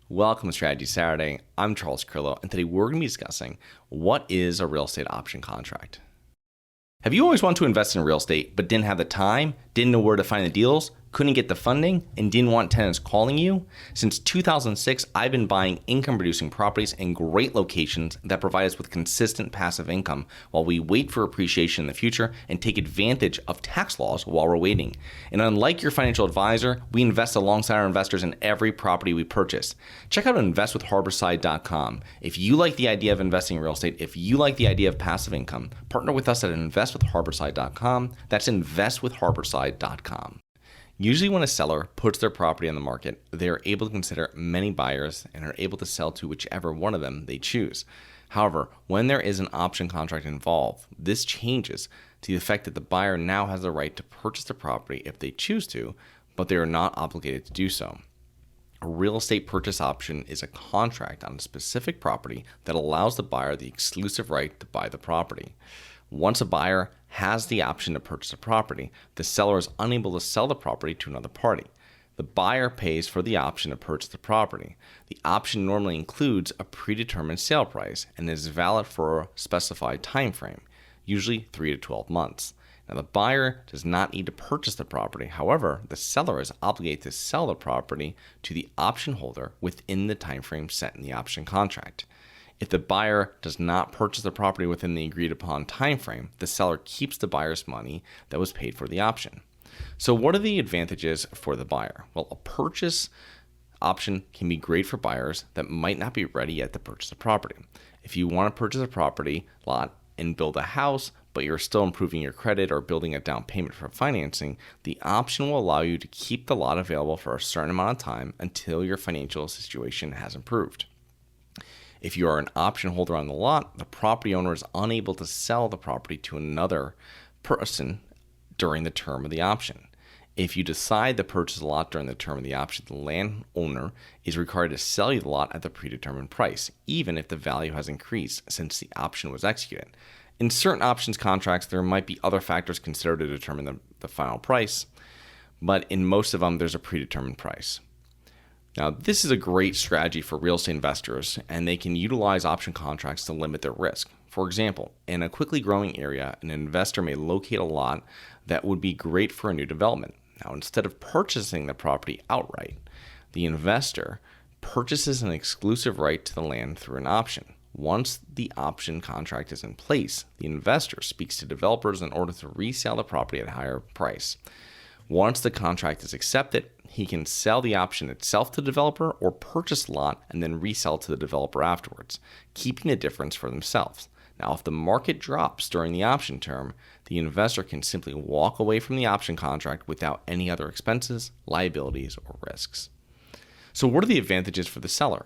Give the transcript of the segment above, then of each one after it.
Welcome to Strategy Saturday. I'm Charles Carillo, and today we're going to be discussing what is a real estate option contract. Have you always wanted to invest in real estate but didn't have the time, didn't know where to find the deals, couldn't get the funding, and didn't want tenants calling you? Since 2006, I've been buying income-producing properties in great locations that provide us with consistent passive income while we wait for appreciation in the future and take advantage of tax laws while we're waiting. And unlike your financial advisor, we invest alongside our investors in every property we purchase. Check out investwithharborside.com. If you like the idea of investing in real estate, if you like the idea of passive income, partner with us at investwithharborside.com. That's investwithharborside.com. Usually when a seller puts their property on the market, they are able to consider many buyers and are able to sell to whichever one of them they choose. However, when there is an option contract involved, this changes to the effect that the buyer now has the right to purchase the property if they choose to, but they are not obligated to do so. A real estate purchase option is a contract on a specific property that allows the buyer the exclusive right to buy the property. Once a buyer has the option to purchase a property, the seller is unable to sell the property to another party. The buyer pays for the option to purchase the property. The option normally includes a predetermined sale price and is valid for a specified time frame, usually 3 to 12 months. Now, the buyer does not need to purchase the property. However, the seller is obligated to sell the property to the option holder within the time frame set in the option contract. If the buyer does not purchase the property within the agreed upon time frame, the seller keeps the buyer's money that was paid for the option. So what are the advantages for the buyer? Well, a purchase option can be great for buyers that might not be ready yet to purchase the property. If you want to purchase a property lot and build a house, but you're still improving your credit or building a down payment for financing, the option will allow you to keep the lot available for a certain amount of time until your financial situation has improved. If you are an option holder on the lot, the property owner is unable to sell the property to another person during the term of the option. If you decide to purchase a lot during the term of the option, the landowner is required to sell you the lot at the predetermined price, even if the value has increased since the option was executed. In certain options contracts, there might be other factors considered to determine the final price, but in most of them, there's a predetermined price. Now, this is a great strategy for real estate investors, and they can utilize option contracts to limit their risk. For example, in a quickly growing area, an investor may locate a lot that would be great for a new development. Now, instead of purchasing the property outright, the investor purchases an exclusive right to the land through an option. Once the option contract is in place, the investor speaks to developers in order to resell the property at a higher price. Once the contract is accepted, he can sell the option itself to the developer or purchase the lot and then resell to the developer afterwards, keeping the difference for themselves. Now, if the market drops during the option term, the investor can simply walk away from the option contract without any other expenses, liabilities, or risks. So what are the advantages for the seller?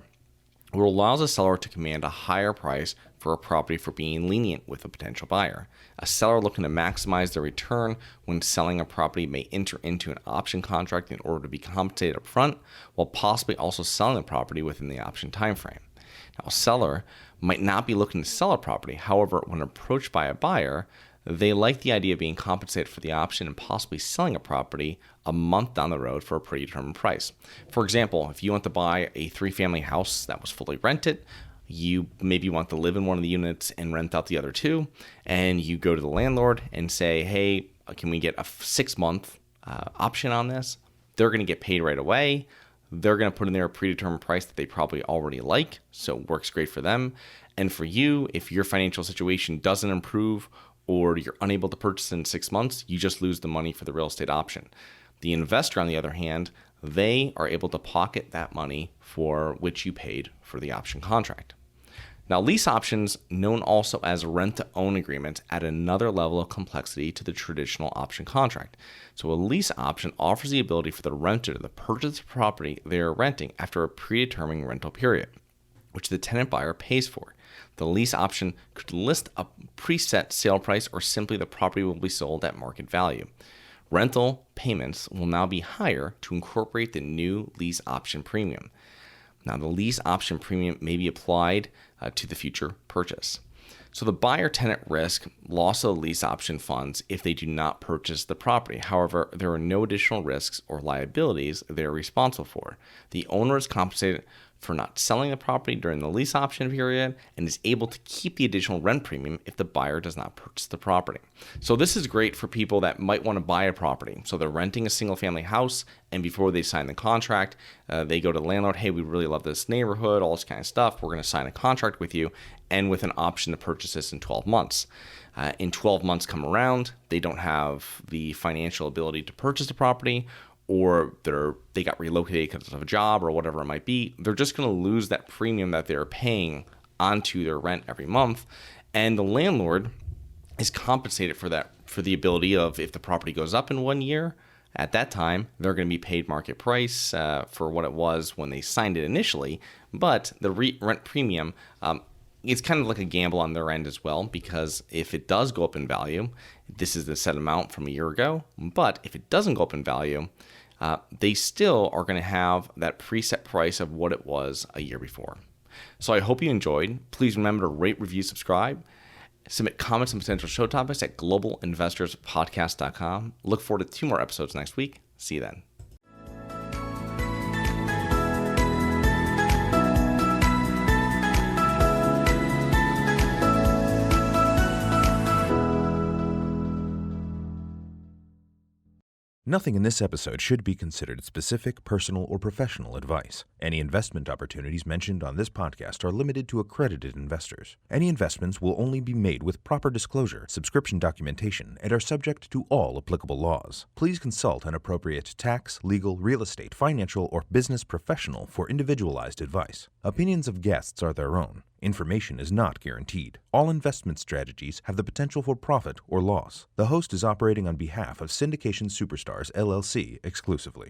It allows a seller to command a higher price for a property for being lenient with a potential buyer. A seller looking to maximize their return when selling a property may enter into an option contract in order to be compensated up front, while possibly also selling the property within the option timeframe. Now, a seller might not be looking to sell a property. However, when approached by a buyer, they like the idea of being compensated for the option and possibly selling a property a month down the road for a predetermined price. For example, if you want to buy a 3-family house that was fully rented, you maybe want to live in one of the units and rent out the other 2, and you go to the landlord and say, hey, can we get a 6-month option on this? They're going to get paid right away. They're going to put in there a predetermined price that they probably already like, so it works great for them. And for you, if your financial situation doesn't improve or you're unable to purchase in 6 months, you just lose the money for the real estate option. The investor, on the other hand, they are able to pocket that money for which you paid for the option contract. Now, lease options, known also as rent-to-own agreements, add another level of complexity to the traditional option contract. So a lease option offers the ability for the renter to purchase the property they are renting after a predetermined rental period, which the tenant buyer pays for. The lease option could list a preset sale price, or simply the property will be sold at market value. Rental payments will now be higher to incorporate the new lease option premium. Now, the lease option premium may be applied to the future purchase. So the buyer-tenant risk loss of the lease option funds if they do not purchase the property. However, there are no additional risks or liabilities they are responsible for. The owner is compensated for not selling the property during the lease option period and is able to keep the additional rent premium if the buyer does not purchase the property. So this is great for people that might want to buy a property. So they're renting a single family house, and before they sign the contract, they go to the landlord, hey, we really love this neighborhood, all this kind of stuff. We're going to sign a contract with you, and with an option to purchase this in 12 months. In 12 months come around, they don't have the financial ability to purchase the property, or they got relocated because of a job or whatever it might be. They're just going to lose that premium that they're paying onto their rent every month, and the landlord is compensated for that, for the ability of, if the property goes up in 1 year, at that time they're going to be paid market price for what it was when they signed it initially. But the rent premium, it's kind of like a gamble on their end as well, because if it does go up in value, this is the set amount from a year ago. But if it doesn't go up in value, they still are going to have that preset price of what it was a year before. So I hope you enjoyed. Please remember to rate, review, subscribe. Submit comments and potential show topics at globalinvestorspodcast.com. Look forward to 2 more episodes next week. See you then. Nothing in this episode should be considered specific, personal, or professional advice. Any investment opportunities mentioned on this podcast are limited to accredited investors. Any investments will only be made with proper disclosure, subscription documentation, and are subject to all applicable laws. Please consult an appropriate tax, legal, real estate, financial, or business professional for individualized advice. Opinions of guests are their own. Information is not guaranteed. All investment strategies have the potential for profit or loss. The host is operating on behalf of Syndication Superstars, LLC exclusively.